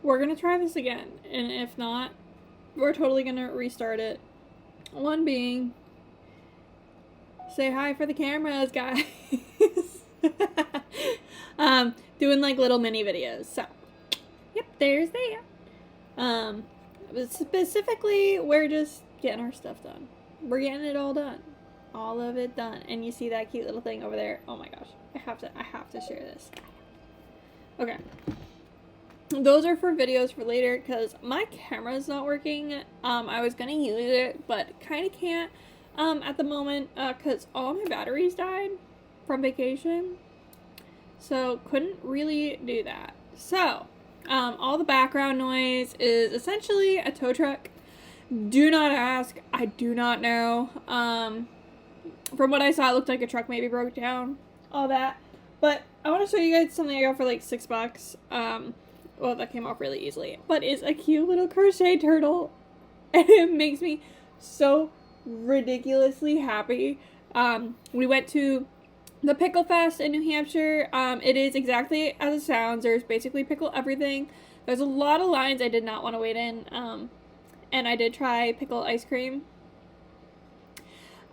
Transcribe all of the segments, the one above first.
we're going to try this again. And if not, we're totally going to restart it. One being, say hi for the cameras, guys. Doing like little mini videos. So, yep, there's that. Specifically, we're just getting our stuff done. We're getting it all done. All of it done. And you see that cute little thing over there? Oh my gosh. I have to share this. Okay. Those are for videos for later because my camera's not working. I was gonna use it, but kind of can't at the moment because all my batteries died from vacation. So couldn't really do that. So all the background noise is essentially a tow truck. Do not ask. I do not know. From what I saw, it looked like a truck maybe broke down. All that. But I want to show you guys something I got for like $6. Well, that came off really easily. But it's a cute little crochet turtle. And it makes me so ridiculously happy. We went to the Pickle Fest in New Hampshire. It is exactly as it sounds. There's basically pickle everything. There's a lot of lines I did not want to wait in. And I did try pickle ice cream.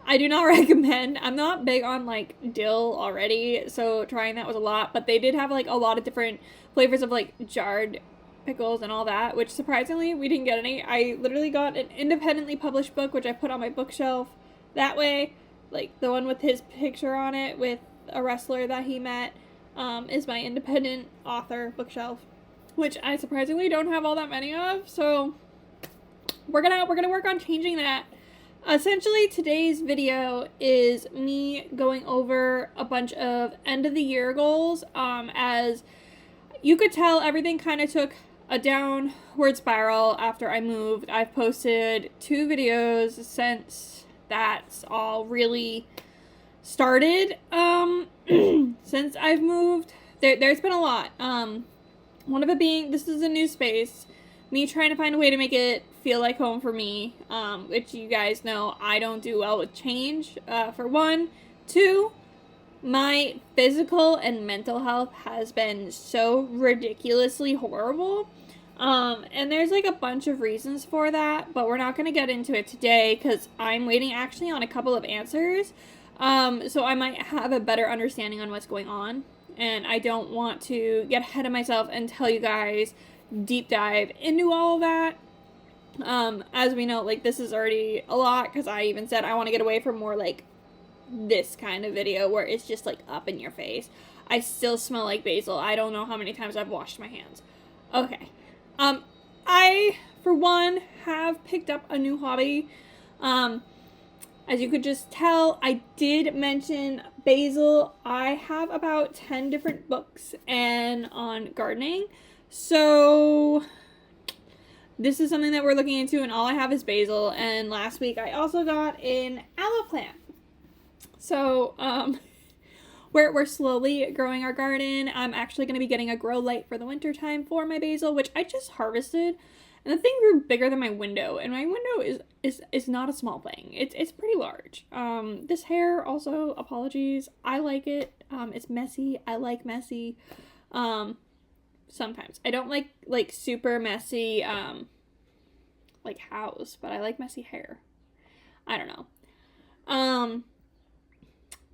I do not recommend. I'm not big on like dill already, so trying that was a lot. But they did have like a lot of different flavors of like jarred pickles and all that, which surprisingly we didn't get any. I literally got an independently published book, which I put on my bookshelf. That way, like the one with his picture on it with a wrestler that he met is my independent author bookshelf, which I surprisingly don't have all that many of. So we're gonna work on changing that. Essentially, today's video is me going over a bunch of end of the year goals. As you could tell, everything kind of took a downward spiral after I moved. I've posted 2 videos since that's all really started. Since I've moved, there's been a lot. One of it being, this is a new space. Me trying to find a way to make it feel like home for me, which you guys know I don't do well with change, for one. 2, my physical and mental health has been so ridiculously horrible, and there's like a bunch of reasons for that, but we're not going to get into it today because I'm waiting actually on a couple of answers, so I might have a better understanding on what's going on, and I don't want to get ahead of myself and tell you guys deep dive into all of that. As we know, like, this is already a lot because I even said I want to get away from more like this kind of video where it's just like up in your face. I still smell like basil. I don't know how many times I've washed my hands. Okay. I, for one, have picked up a new hobby. As you could just tell, I did mention basil. I have about 10 different books and on gardening. So this is something that we're looking into, and all I have is basil. And last week I also got an aloe plant. So we're slowly growing our garden. I'm actually going to be getting a grow light for the winter time for my basil, which I just harvested. And the thing grew bigger than my window, and my window is not a small thing. It's pretty large. This hair also, apologies. I like it. It's messy. I like messy. Sometimes I don't like super messy like house, but I like messy hair. I don't know.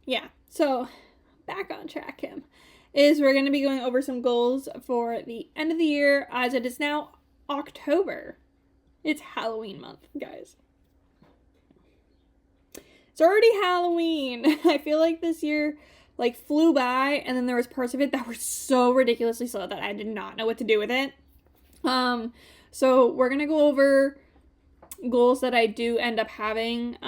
Yeah, so back on track we're going to be going over some goals for the end of the year, as it is now October. It's Halloween month, guys. It's already Halloween. I feel like this year like flew by, and then there was parts of it that were so ridiculously slow that I did not know what to do with it. So we're gonna go over goals that I do end up having.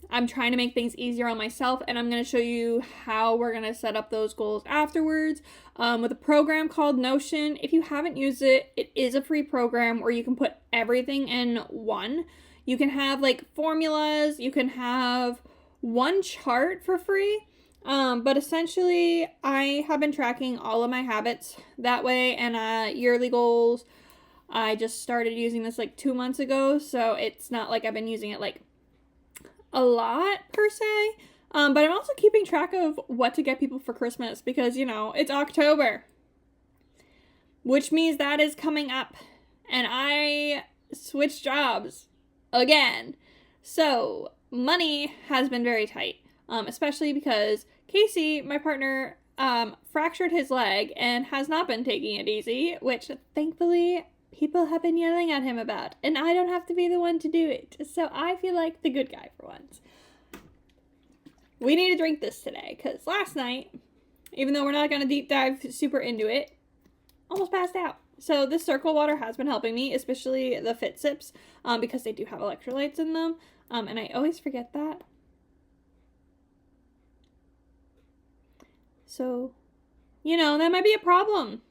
I'm trying to make things easier on myself, and I'm gonna show you how we're gonna set up those goals afterwards, with a program called Notion. If you haven't used it, it is a free program where you can put everything in one. You can have like formulas, you can have one chart for free. But essentially, I have been tracking all of my habits that way, and yearly goals. I just started using this like 2 months ago, so it's not like I've been using it like a lot per se. But I'm also keeping track of what to get people for Christmas because, you know, it's October. which means that is coming up. And I switched jobs again. So money has been very tight, especially because Casey, my partner, fractured his leg and has not been taking it easy, which thankfully people have been yelling at him about, and I don't have to be the one to do it. So I feel like the good guy for once. We need to drink this today, because last night, even though we're not going to deep dive super into it, almost passed out. So this Circle water has been helping me, especially the Fit Sips, because they do have electrolytes in them, and I always forget that. So, that might be a problem.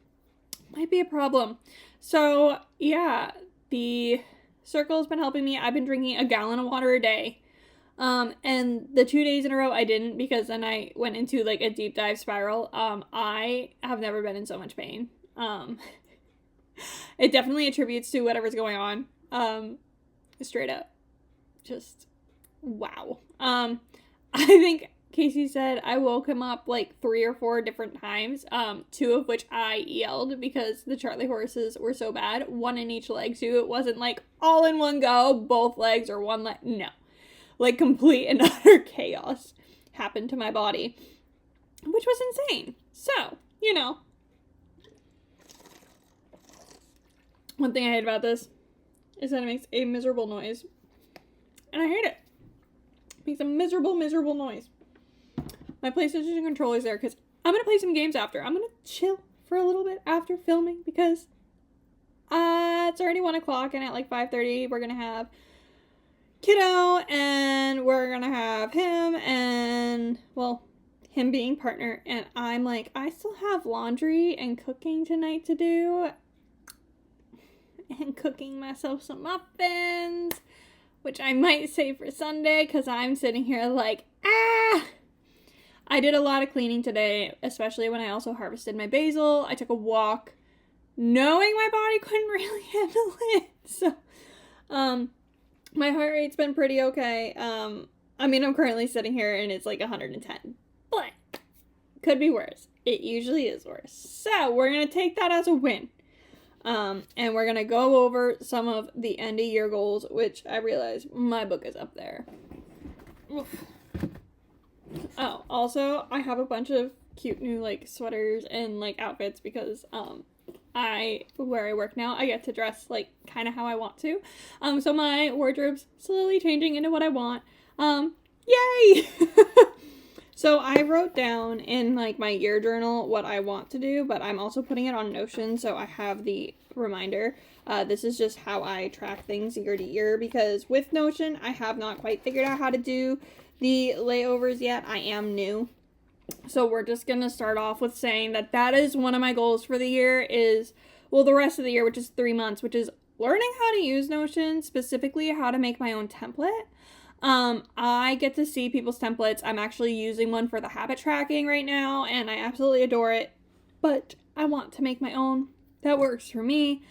So, yeah, the Circle has been helping me. I've been drinking a gallon of water a day. And the 2 days in a row I didn't, because then I went into like a deep dive spiral. I have never been in so much pain. It definitely attributes to whatever's going on. Straight up. Just, wow. I think Casey said I woke him up like 3 or 4 different times, 2 of which I yelled because the Charlie horses were so bad. 1 in each leg too. It wasn't like all in one go, both legs or one leg. No. Like complete and utter chaos happened to my body, which was insane. So, one thing I hate about this is that it makes a miserable noise. And I hate it. It makes a miserable, miserable noise. My PlayStation controller's there because I'm going to play some games after. I'm going to chill for a little bit after filming because it's already 1 o'clock and at like 5:30 we're going to have kiddo and we're going to have him and, well, him being partner. And I'm like, I still have laundry and cooking tonight to do. And cooking myself some muffins, which I might save for Sunday because I'm sitting here like, I did a lot of cleaning today, especially when I also harvested my basil. I took a walk knowing my body couldn't really handle it. So, my heart rate's been pretty okay. I'm currently sitting here and it's like 110, but could be worse. It usually is worse. So, we're going to take that as a win. And we're going to go over some of the end of year goals, which I realize my book is up there. Oof. Oh, also, I have a bunch of cute new, like, sweaters and, like, outfits because, where I work now, I get to dress, like, kind of how I want to. So my wardrobe's slowly changing into what I want. Yay! So I wrote down in, like, my year journal what I want to do, but I'm also putting it on Notion, so I have the reminder. This is just how I track things year to year, because with Notion, I have not quite figured out how to do the layovers yet. I am new. So we're just going to start off with saying that is one of my goals for the year is, well, the rest of the year, which is 3 months, which is learning how to use Notion, specifically how to make my own template. I get to see people's templates. I'm actually using one for the habit tracking right now, and I absolutely adore it, but I want to make my own that works for me.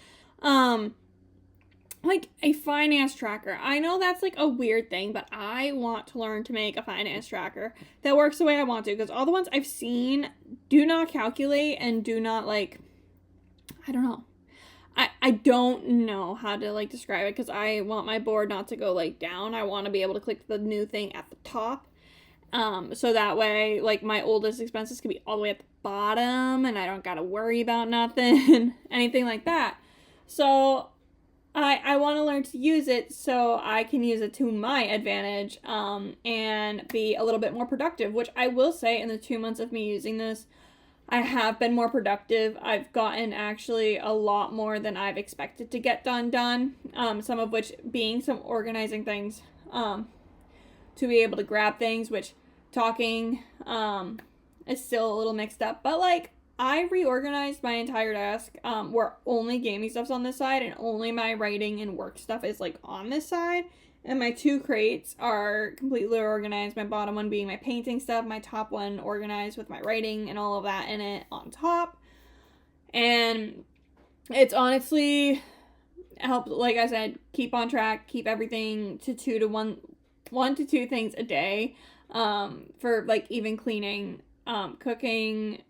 Like a finance tracker. I know that's like a weird thing, but I want to learn to make a finance tracker that works the way I want to, because all the ones I've seen do not calculate and do not, like, I don't know. I don't know how to, like, describe it, because I want my board not to go, like, down. I want to be able to click the new thing at the top. So that way, like, my oldest expenses can be all the way at the bottom, and I don't gotta worry about nothing, anything like that. So I want to learn to use it so I can use it to my advantage, and be a little bit more productive, which I will say in the 2 months of me using this, I have been more productive. I've gotten actually a lot more than I've expected to get done. Some of which being some organizing things, to be able to grab things, which talking, is still a little mixed up, but like, I reorganized my entire desk, where only gaming stuff's on this side and only my writing and work stuff is like on this side. And my 2 crates are completely organized. My bottom one being my painting stuff, my top one organized with my writing and all of that in it on top. And it's honestly helped, like I said, keep on track, keep everything to 1 to 2 things a day, for like even cleaning, cooking.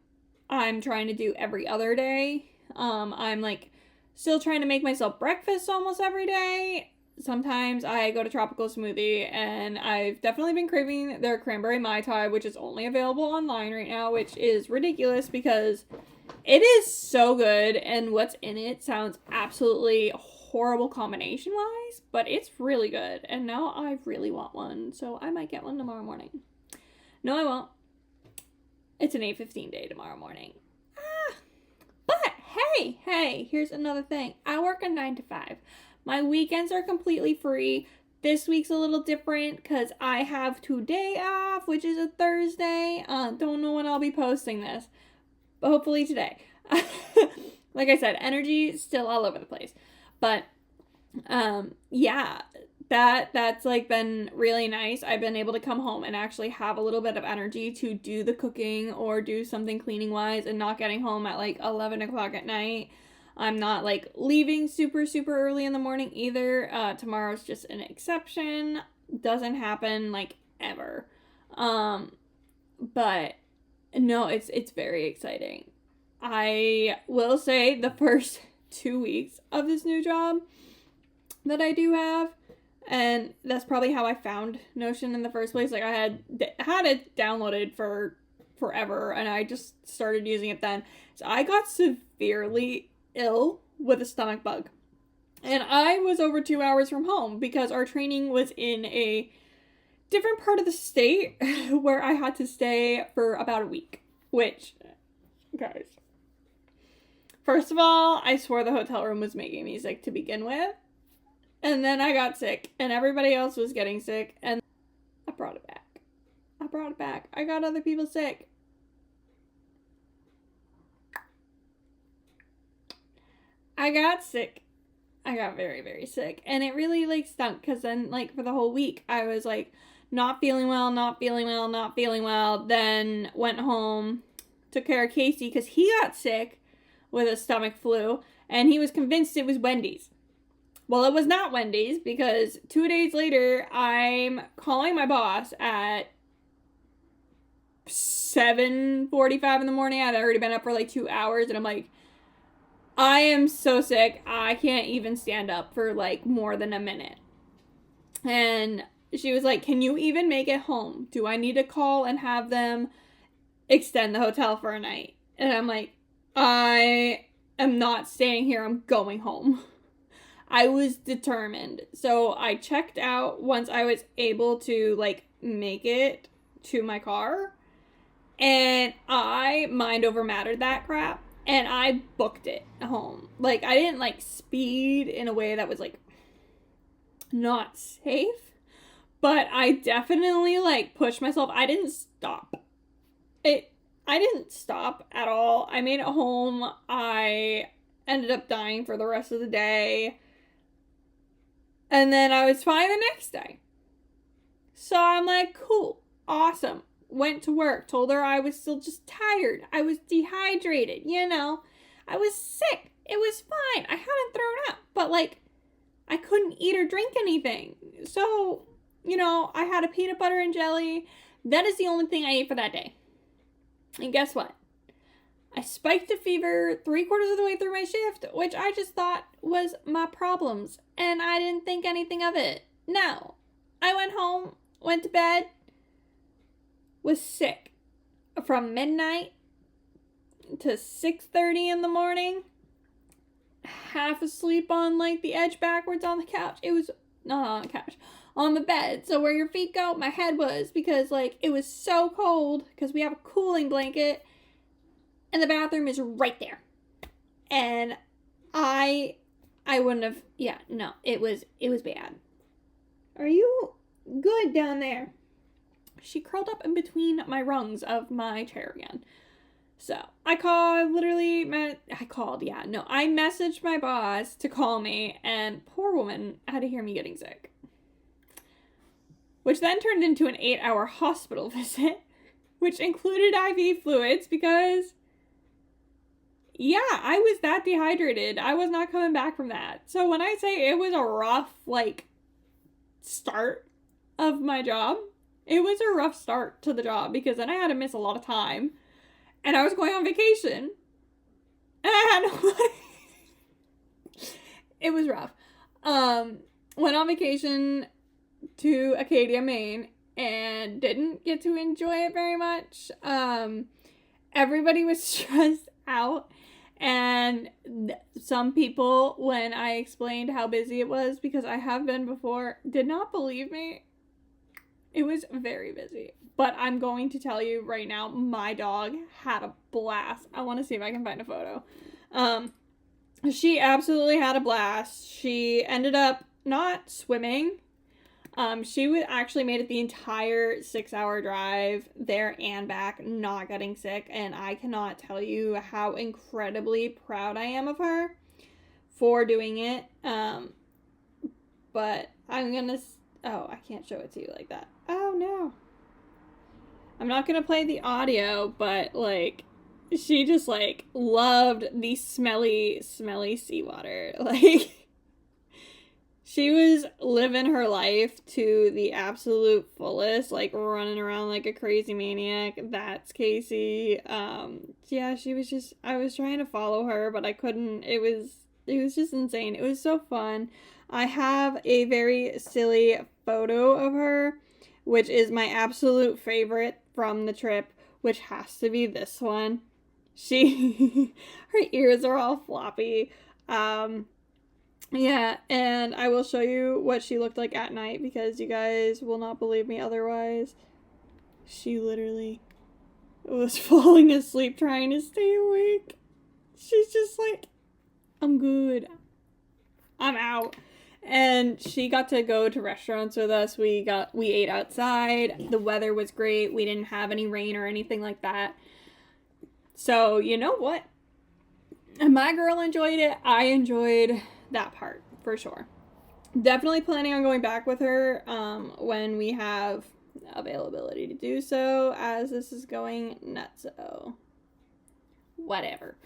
I'm trying to do every other day, I'm like still trying to make myself breakfast almost every day. Sometimes I go to Tropical Smoothie, and I've definitely been craving their cranberry Mai Tai, which is only available online right now, which is ridiculous because it is so good, and what's in it sounds absolutely horrible combination-wise, but it's really good, and now I really want one, so I might get one tomorrow morning. No, I won't. It's an 8:15 day tomorrow morning. But hey, here's another thing. I work a 9 to 5. My weekends are completely free. This week's a little different because I have today off, which is a Thursday. Don't know when I'll be posting this, but hopefully today. Like I said, energy still all over the place. But yeah, that's like been really nice. I've been able to come home and actually have a little bit of energy to do the cooking or do something cleaning wise, and not getting home at like 11 o'clock at night. I'm not like leaving super early in the morning either. Tomorrow's just an exception. Doesn't happen like ever. But no, it's very exciting. I will say the first 2 weeks of this new job that I do have, and that's probably how I found Notion in the first place. Like I had it downloaded for forever, and I just started using it then. So I got severely ill with a stomach bug, and I was over 2 hours from home because our training was in a different part of the state where I had to stay for about a week, which, guys, first of all, I swore the hotel room was making me sick to begin with, and then I got sick, and everybody else was getting sick, and I brought it back. I got other people sick. I got sick. I got very sick. And it really like stunk because then like for the whole week I was like not feeling well. Then went home, took care of Casey because he got sick with a stomach flu, and he was convinced it was Wendy's. Well, it was not Wendy's because 2 days later I'm calling my boss at 7:45 in the morning. I'd already been up for like 2 hours, and I'm like, I am so sick, I can't even stand up for like more than a minute. And she was like, can you even make it home? Do I need to call and have them extend the hotel for a night? And I'm like, I am not staying here, I'm going home. I was determined. So I checked out once I was able to like make it to my car, and I mind over mattered that crap. And I booked it home. Like, I didn't, like, speed in a way that was, like, not safe. But I definitely, like, pushed myself. I didn't stop. I didn't stop at all. I made it home. I ended up dying for the rest of the day. And then I was fine the next day. So I'm like, cool. Awesome. Went to work, told her I was still just tired. I was dehydrated, you know. I was sick. It was fine. I hadn't thrown up, but like I couldn't eat or drink anything. So, you know, I had a peanut butter and jelly. That is the only thing I ate for that day. And guess what? I spiked a fever 3/4 of the way through my shift, which I just thought was my problems, and I didn't think anything of it. No. I went home, went to bed, was sick from midnight to 6:30 in the morning, half asleep on like the edge backwards on the couch. It was not on the couch, on the bed. So where your feet go, my head was, because like it was so cold because we have a cooling blanket and the bathroom is right there. And I wouldn't have, yeah, no, it was bad. Are you good down there? She curled up in between my rungs of my chair again. So I messaged my boss to call me, and poor woman had to hear me getting sick. Which then turned into an 8-hour hospital visit, which included IV fluids because, yeah, I was that dehydrated. I was not coming back from that. So when I say it was a rough, like, start of my job, it was a rough start to the job because then I had to miss a lot of time. And I was going on vacation. And I had it was rough. Went on vacation to Acadia, Maine, and didn't get to enjoy it very much. Everybody was stressed out, and some people, when I explained how busy it was, because I have been before, did not believe me. It was very busy. But I'm going to tell you right now, my dog had a blast. I want to see if I can find a photo. She absolutely had a blast. She ended up not swimming. She actually made it the entire 6-hour drive there and back, not getting sick. And I cannot tell you how incredibly proud I am of her for doing it. But I'm gonna... Oh, I can't show it to you like that. Oh, no. I'm not gonna play the audio, but, like, she just, like, loved the smelly seawater. Like, she was living her life to the absolute fullest, like, running around like a crazy maniac. That's Casey. Yeah, she was just... I was trying to follow her, but I couldn't. It was just insane. It was so fun. I have a very silly photo of her, which is my absolute favorite from the trip, which has to be this one. Her ears are all floppy. Yeah, and I will show you what she looked like at night, because you guys will not believe me otherwise. She literally was falling asleep trying to stay awake. She's just like, I'm good. I'm out. And she got to go to restaurants with us. We ate outside. The weather was great. We didn't have any rain or anything like that. So, you know what? My girl enjoyed it. I enjoyed that part, for sure. Definitely planning on going back with her when we have availability to do so, as this is going nutso. Whatever.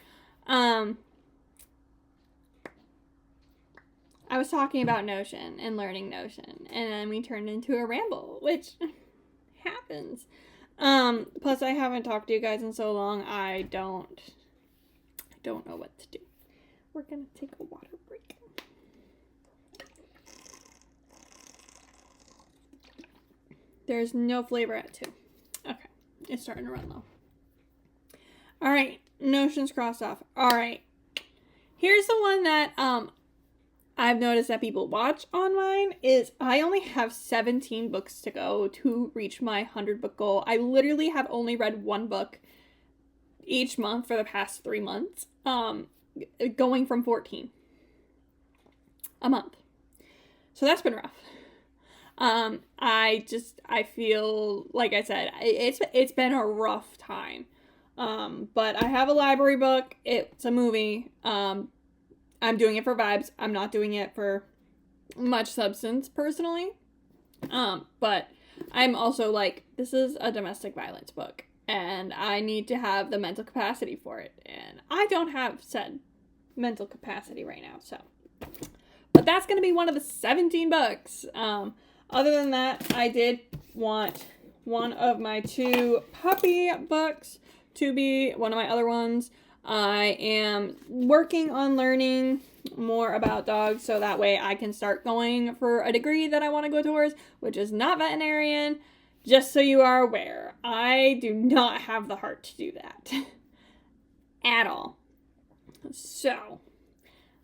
I was talking about Notion and learning Notion, and then we turned into a ramble, which happens. Plus I haven't talked to you guys in so long, I don't know what to do. We're gonna take a water break. There's no flavor at 2. Okay, it's starting to run low. Alright, Notion's crossed off. Alright, here's the one that, I've noticed that people watch on mine is I only have 17 books to go to reach my 100 book goal. I literally have only read 1 book each month for the past 3 months, going from 14 a month. So that's been rough. I feel, like I said, it's been a rough time. But I have a library book. It's a movie. I'm doing it for vibes. I'm not doing it for much substance, personally. But I'm also like, this is a domestic violence book, and I need to have the mental capacity for it. And I don't have said mental capacity right now, so. But that's going to be one of the 17 books. Other than that, I did want one of my 2 puppy books to be one of my other ones. I am working on learning more about dogs so that way I can start going for a degree that I want to go towards, which is not veterinarian, just so you are aware. I do not have the heart to do that at all. So,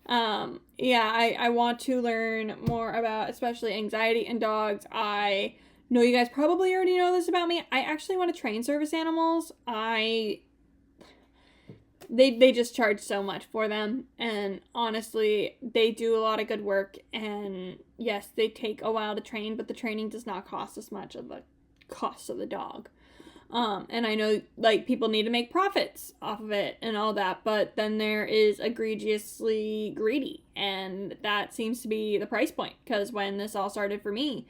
yeah, I want to learn more about especially anxiety in dogs. I know you guys probably already know this about me. I actually want to train service animals. They just charge so much for them, and honestly, they do a lot of good work, and yes, they take a while to train, but the training does not cost as much of the cost of the dog. And I know, like, people need to make profits off of it and all that, but then there is egregiously greedy, and that seems to be the price point, because when this all started for me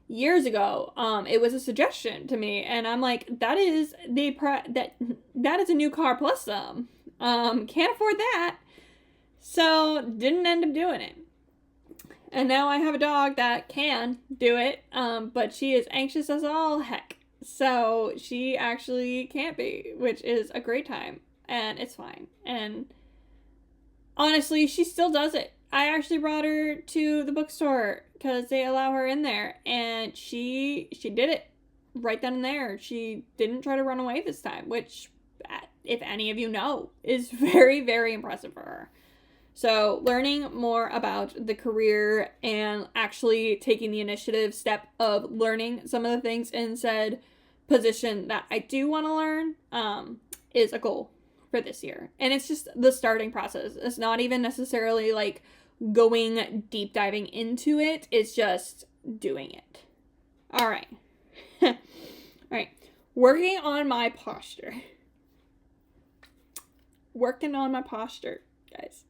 years ago, it was a suggestion to me, and I'm like, that is that is a new car plus some. Can't afford that. So, didn't end up doing it. And now I have a dog that can do it, but she is anxious as all heck. So, she actually can't be, which is a great time. And it's fine. And honestly, she still does it. I actually brought her to the bookstore because they allow her in there, and she did it right then and there. She didn't try to run away this time, which, if any of you know, is very, very impressive for her. So learning more about the career and actually taking the initiative step of learning some of the things in said position that I do want to learn is a goal for this year. And it's just the starting process. It's not even necessarily like going deep diving into it. It's just doing it. All right. All right. Working on my posture. Working on my posture, guys.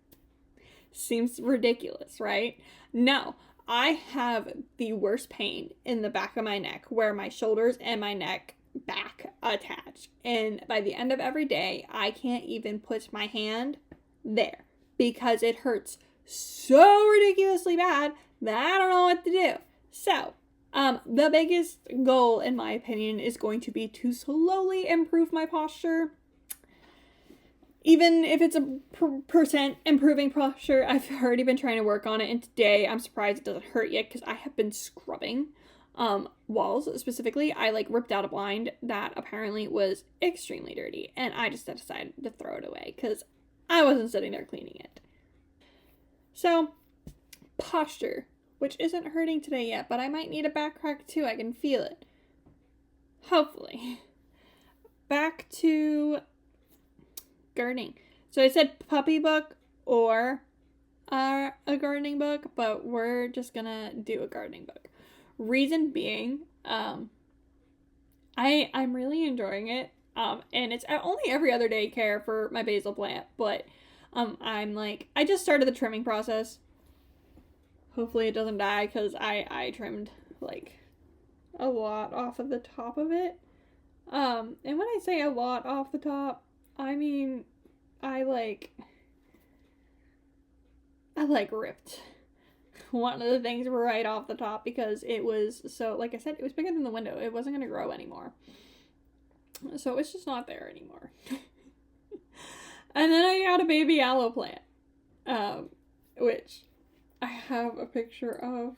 Seems ridiculous, right? No, I have the worst pain in the back of my neck where my shoulders and my neck back attach. And by the end of every day, I can't even put my hand there because it hurts so ridiculously bad that I don't know what to do. So, the biggest goal, in my opinion, is going to be to slowly improve my posture. Even if it's a percent improving posture, I've already been trying to work on it. And today, I'm surprised it doesn't hurt yet because I have been scrubbing walls. Specifically, I ripped out a blind that apparently was extremely dirty. And I just decided to throw it away because I wasn't sitting there cleaning it. So, posture, which isn't hurting today yet, but I might need a back crack too. I can feel it. Hopefully. Back to gardening. So I said puppy book or a gardening book, but we're just gonna do a gardening book. Reason being, I'm really enjoying it. And it's only every other day care for my basil plant, but I just started the trimming process. Hopefully it doesn't die because I trimmed a lot off of the top of it. And when I say a lot off the top, I mean, I ripped one of the things right off the top because it was so, like I said, it was bigger than the window. It wasn't going to grow anymore. So it's just not there anymore. And then I got a baby aloe plant, which I have a picture of.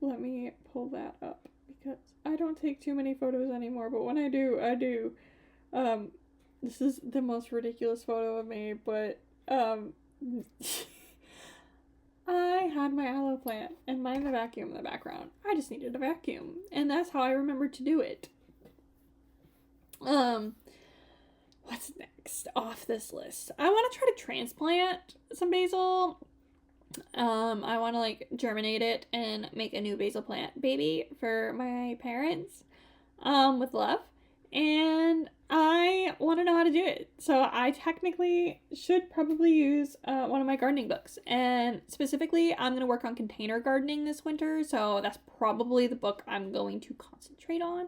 Let me pull that up because I don't take too many photos anymore, but when I do, I do. This is the most ridiculous photo of me, but I had my aloe plant and my vacuum in the background. I just needed a vacuum, and that's how I remembered to do it. What's next off this list? I want to try to transplant some basil. I want to germinate it and make a new basil plant baby for my parents, with love. And I want to know how to do it. So I technically should probably use one of my gardening books. And specifically, I'm going to work on container gardening this winter. So that's probably the book I'm going to concentrate on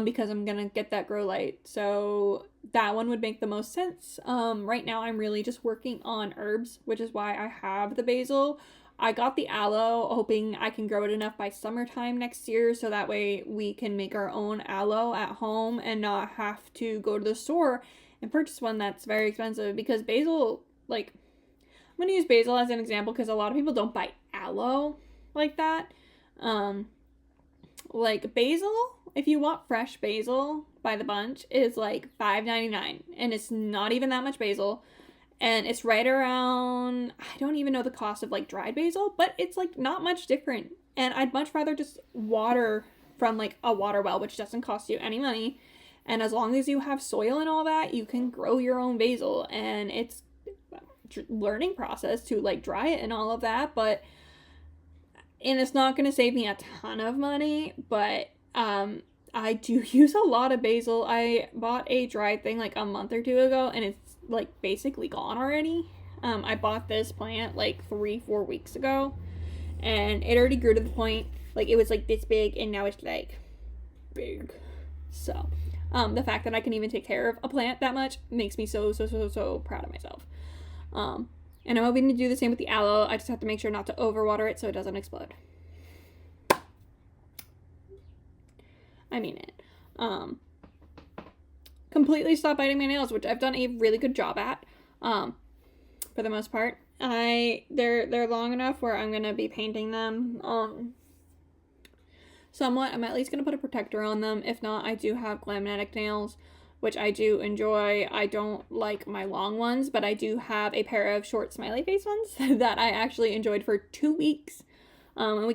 because I'm going to get that grow light. So that one would make the most sense. Right now, I'm really just working on herbs, which is why I have the basil. I got the aloe, hoping I can grow it enough by summertime next year so that way we can make our own aloe at home and not have to go to the store and purchase one that's very expensive because basil, I'm going to use basil as an example because a lot of people don't buy aloe like that. Basil, if you want fresh basil by the bunch, is $5.99 and it's not even that much basil. And it's right around, I don't even know the cost of dried basil, but it's not much different. And I'd much rather just water from a water well, which doesn't cost you any money. And as long as you have soil and all that, you can grow your own basil. And it's a learning process to dry it and all of that. And it's not going to save me a ton of money, but I do use a lot of basil. I bought a dried thing a month or two ago, and it's basically gone already. I bought this plant 3-4 weeks ago, and it already grew to the point it was this big, and now it's big. So the fact that I can even take care of a plant that much makes me so proud of myself. And I'm hoping to do the same with the aloe. I just have to make sure not to overwater it so it doesn't explode. I mean it. Completely stop biting my nails, which I've done a really good job at, for the most part. They're long enough where I'm gonna be painting them somewhat. I'm at least gonna put a protector on them. If not, I do have laminatic nails, which I do enjoy. I don't like my long ones, but I do have a pair of short smiley face ones that I actually enjoyed for 2 weeks. And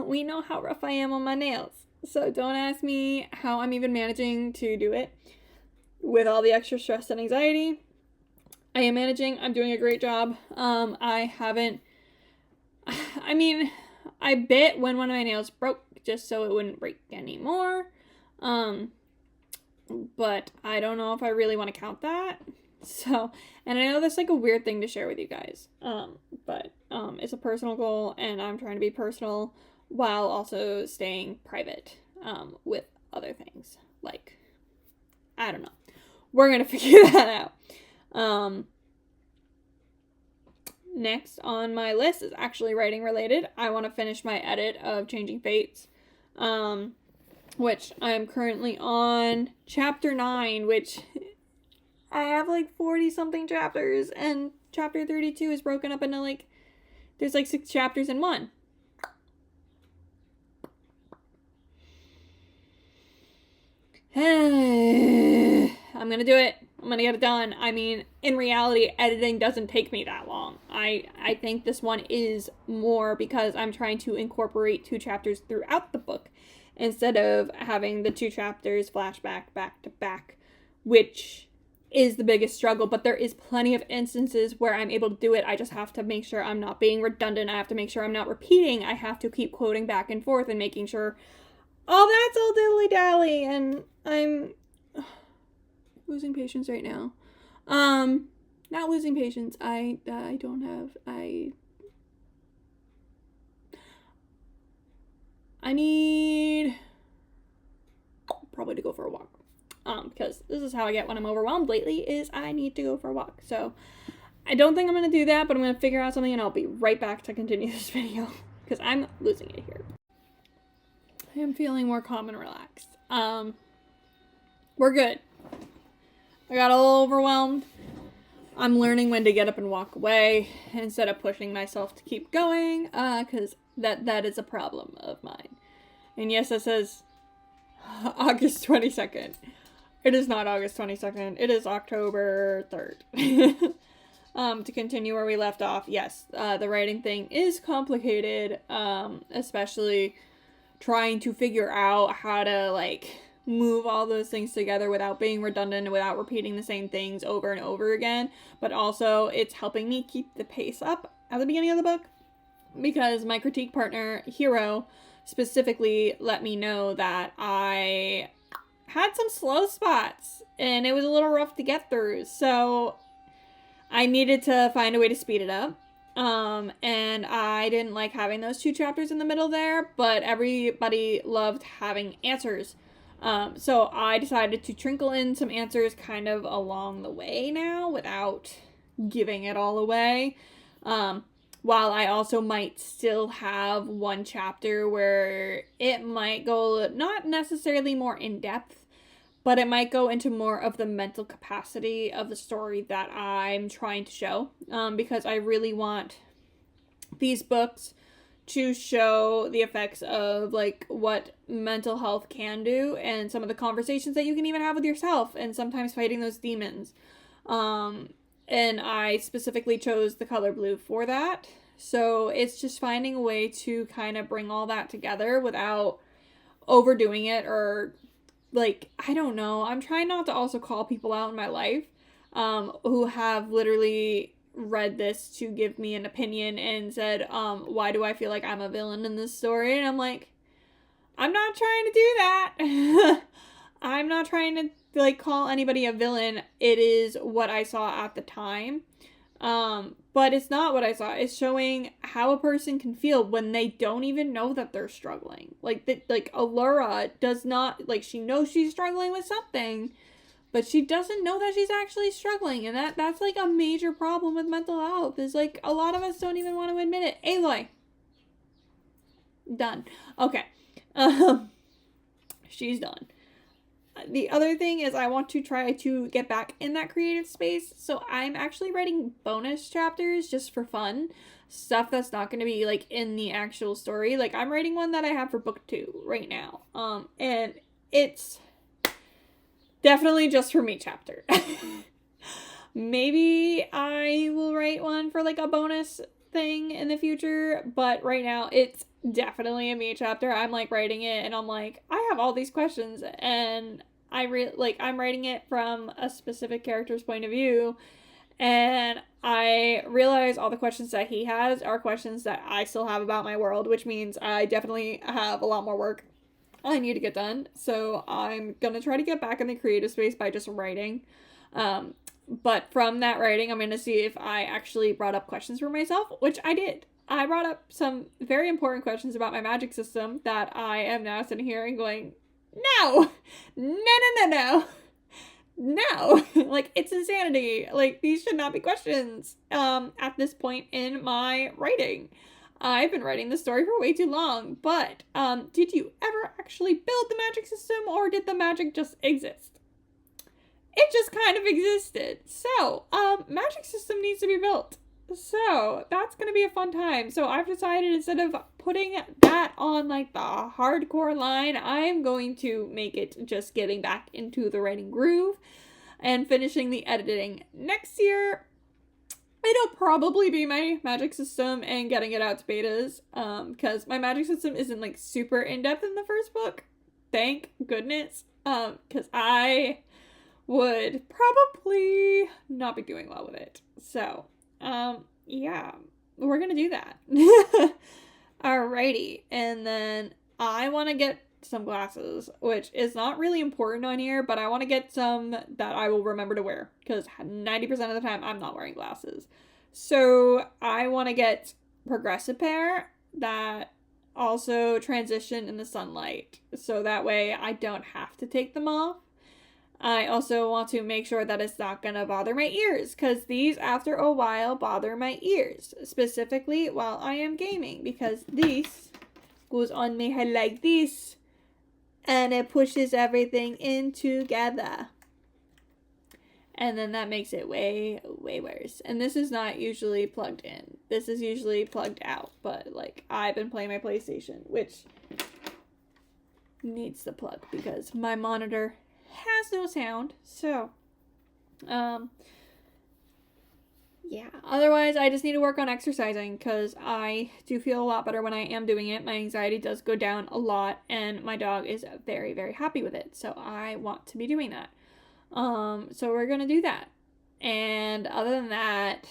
we know how rough I am on my nails, so don't ask me how I'm even managing to do it with all the extra stress and anxiety. I am managing. I'm doing a great job. I bit when one of my nails broke just so it wouldn't break anymore. But I don't know if I really want to count that. So, and I know that's like a weird thing to share with you guys. But it's a personal goal, and I'm trying to be personal while also staying private, with other things. Like, I don't know. We're going to figure that out. Next on my list is actually writing related. I want to finish my edit of Changing Fates, which I'm currently on chapter 9, which I have like 40 something chapters, and chapter 32 is broken up into like, there's like 6 chapters in one. I'm gonna do it. I'm gonna get it done. I mean, in reality, editing doesn't take me that long. I think this one is more because I'm trying to incorporate 2 chapters throughout the book instead of having the 2 chapters flashback back to back, which is the biggest struggle. But there is plenty of instances where I'm able to do it. I just have to make sure I'm not being redundant. I have to make sure I'm not repeating. I have to keep quoting back and forth and making sure all that's all diddly-dally, and I'm losing patience right now. Not losing patience. I need probably to go for a walk. Because this is how I get when I'm overwhelmed lately, is I need to go for a walk. So I don't think I'm going to do that, but I'm going to figure out something, and I'll be right back to continue this video because I'm losing it here. I am feeling more calm and relaxed. We're good. I got a little overwhelmed. I'm learning when to get up and walk away instead of pushing myself to keep going, because that is a problem of mine. And yes, it says August 22nd. It is not August 22nd. It is October 3rd. To continue where we left off, yes, the writing thing is complicated, especially trying to figure out how to, like, move all those things together without being redundant and without repeating the same things over and over again. But also, it's helping me keep the pace up at the beginning of the book, because my critique partner, Hero, specifically let me know that I had some slow spots, and it was a little rough to get through, so I needed to find a way to speed it up. And I didn't like having those 2 chapters in the middle there, but everybody loved having answers. So I decided to trickle in some answers kind of along the way now without giving it all away. While I also might still have 1 chapter where it might go not necessarily more in depth, but it might go into more of the mental capacity of the story that I'm trying to show, because I really want these books to show the effects of, like, what mental health can do, and some of the conversations that you can even have with yourself, and sometimes fighting those demons. And I specifically chose the color blue for that, so it's just finding a way to kind of bring all that together without overdoing it, or, like, I don't know. I'm trying not to also call people out in my life who have literally read this to give me an opinion and said, why do I feel like I'm a villain in this story? And I'm like, I'm not trying to do that. I'm not trying to, like, call anybody a villain. It is what I saw at the time. But it's not what I saw. It's showing how a person can feel when they don't even know that they're struggling. Like Allura does not, like, she knows she's struggling with something, but she doesn't know that she's actually struggling. And that's like a major problem with mental health, is, like, a lot of us don't even want to admit it. Aloy. Done. Okay. She's done. the other thing is I want to try to get back in that creative space. So I'm actually writing bonus chapters just for fun. Stuff that's not going to be like in the actual story. Like I'm writing one that I have for book 2 right now. And it's definitely just for me chapter. Maybe I will write one for like a bonus thing in the future, but right now it's definitely a me chapter. I'm like writing it and I'm like, I have all these questions and I'm writing it from a specific character's point of view, and I realize all the questions that he has are questions that I still have about my world, which means I definitely have a lot more work I need to get done. So I'm gonna try to get back in the creative space by just writing. But from that writing, I'm gonna see if I actually brought up questions for myself, which I did. I brought up some very important questions about my magic system that I am now sitting here and going, no, no, no, no, no. No, like it's insanity. Like these should not be questions at this point in my writing. I've been writing the story for way too long, but did you ever actually build the magic system, or did the magic just exist? It just kind of existed. So, magic system needs to be built. So, that's going to be a fun time. So, I've decided instead of putting that on like the hardcore line, I'm going to make it just getting back into the writing groove and finishing the editing next year. It'll probably be my magic system and getting it out to betas, because my magic system isn't like super in-depth in the first book. Thank goodness. Because I would probably not be doing well with it. So, yeah, we're gonna do that. Alrighty, and then I want to get some glasses, which is not really important on here, but I want to get some that I will remember to wear, because 90% of the time I'm not wearing glasses. So I want to get progressive pair that also transition in the sunlight, so that way I don't have to take them off. I also want to make sure that it's not going to bother my ears, because these, after a while, bother my ears, specifically while I am gaming, because this goes on my head like this, and it pushes everything in together. And then that makes it way, way worse. And this is not usually plugged in. This is usually plugged out, but, like, I've been playing my PlayStation, which needs the plug, because my monitor has no sound. So, yeah. Otherwise, I just need to work on exercising, because I do feel a lot better when I am doing it. My anxiety does go down a lot, and my dog is very, very happy with it. So I want to be doing that. So we're gonna do that. And other than that,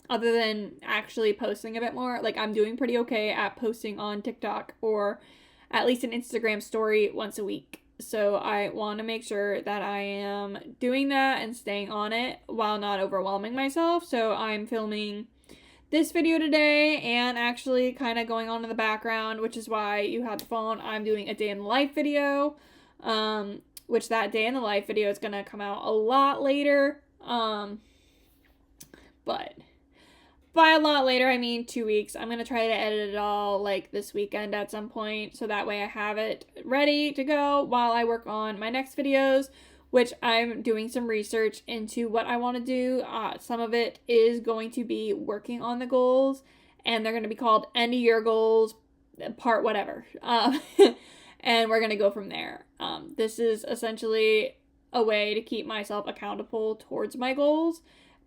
other than actually posting a bit more, like, I'm doing pretty okay at posting on TikTok, or at least an Instagram story once a week. So I want to make sure that I am doing that and staying on it while not overwhelming myself. So I'm filming this video today and actually kind of going on in the background, which is why you have the phone. I'm doing a day in the life video, which that day in the life video is going to come out a lot later. But by a lot later, I mean 2 weeks. I'm going to try to edit it all like this weekend at some point, so that way I have it ready to go while I work on my next videos, which I'm doing some research into what I want to do. Some of it is going to be working on the goals, and they're going to be called end of year goals, part whatever. And we're going to go from there. This is essentially a way to keep myself accountable towards my goals.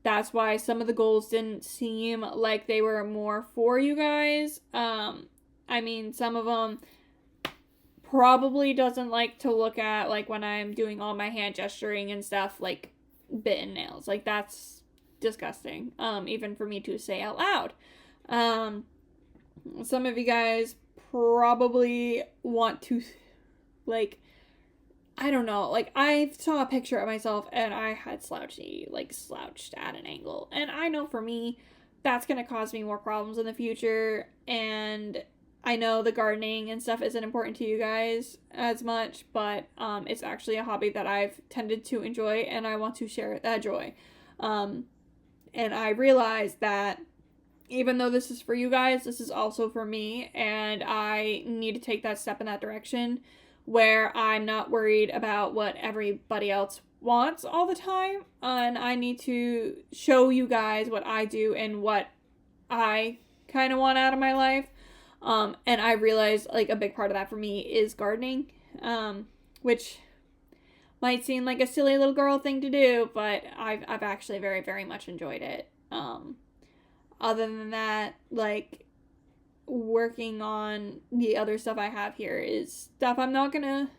That's why some of the goals didn't seem like they were more for you guys. I mean, some of them probably doesn't like to look at, like, when I'm doing all my hand gesturing and stuff, like, bitten nails. Like, that's disgusting, even for me to say out loud. Some of you guys probably want to, like, I don't know, like, I saw a picture of myself and I had slouched at an angle. And I know for me, that's going to cause me more problems in the future. And I know the gardening and stuff isn't important to you guys as much, but it's actually a hobby that I've tended to enjoy, and I want to share that joy. And I realized that even though this is for you guys, this is also for me, and I need to take that step in that direction, where I'm not worried about what everybody else wants all the time, and I need to show you guys what I do and what I kind of want out of my life. And I realized like a big part of that for me is gardening, which might seem like a silly little girl thing to do, but I've actually very, very much enjoyed it. Other than that, like, working on the other stuff I have here is stuff I'm not gonna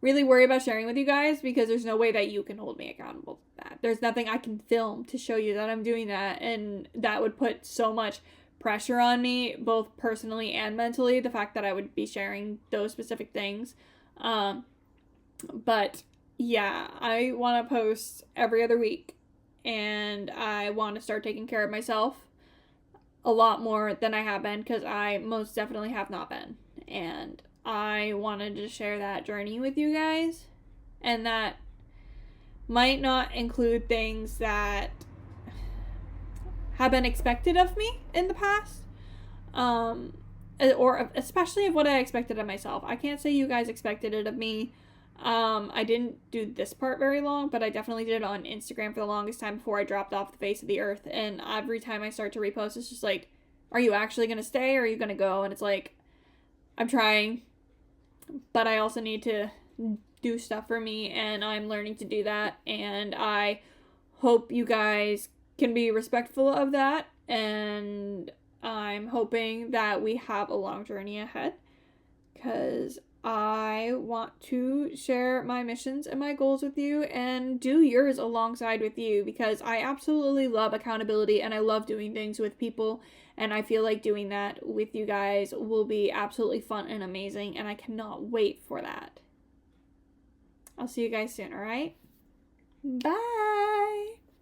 really worry about sharing with you guys, because there's no way that you can hold me accountable to that. There's nothing I can film to show you that I'm doing that, and that would put so much pressure on me, both personally and mentally, the fact that I would be sharing those specific things. But yeah, I want to post every other week, and I want to start taking care of myself a lot more than I have been, because I most definitely have not been. And I wanted to share that journey with you guys, and that might not include things that have been expected of me in the past, or especially of what I expected of myself. I can't say you guys expected it of me. I didn't do this part very long, but I definitely did it on Instagram for the longest time before I dropped off the face of the earth. And every time I start to repost, it's just like, are you actually going to stay, or are you going to go? And it's like, I'm trying, but I also need to do stuff for me, and I'm learning to do that. And I hope you guys can be respectful of that. And I'm hoping that we have a long journey ahead, because I want to share my missions and my goals with you and do yours alongside with you, because I absolutely love accountability and I love doing things with people, and I feel like doing that with you guys will be absolutely fun and amazing, and I cannot wait for that. I'll see you guys soon, alright? Bye!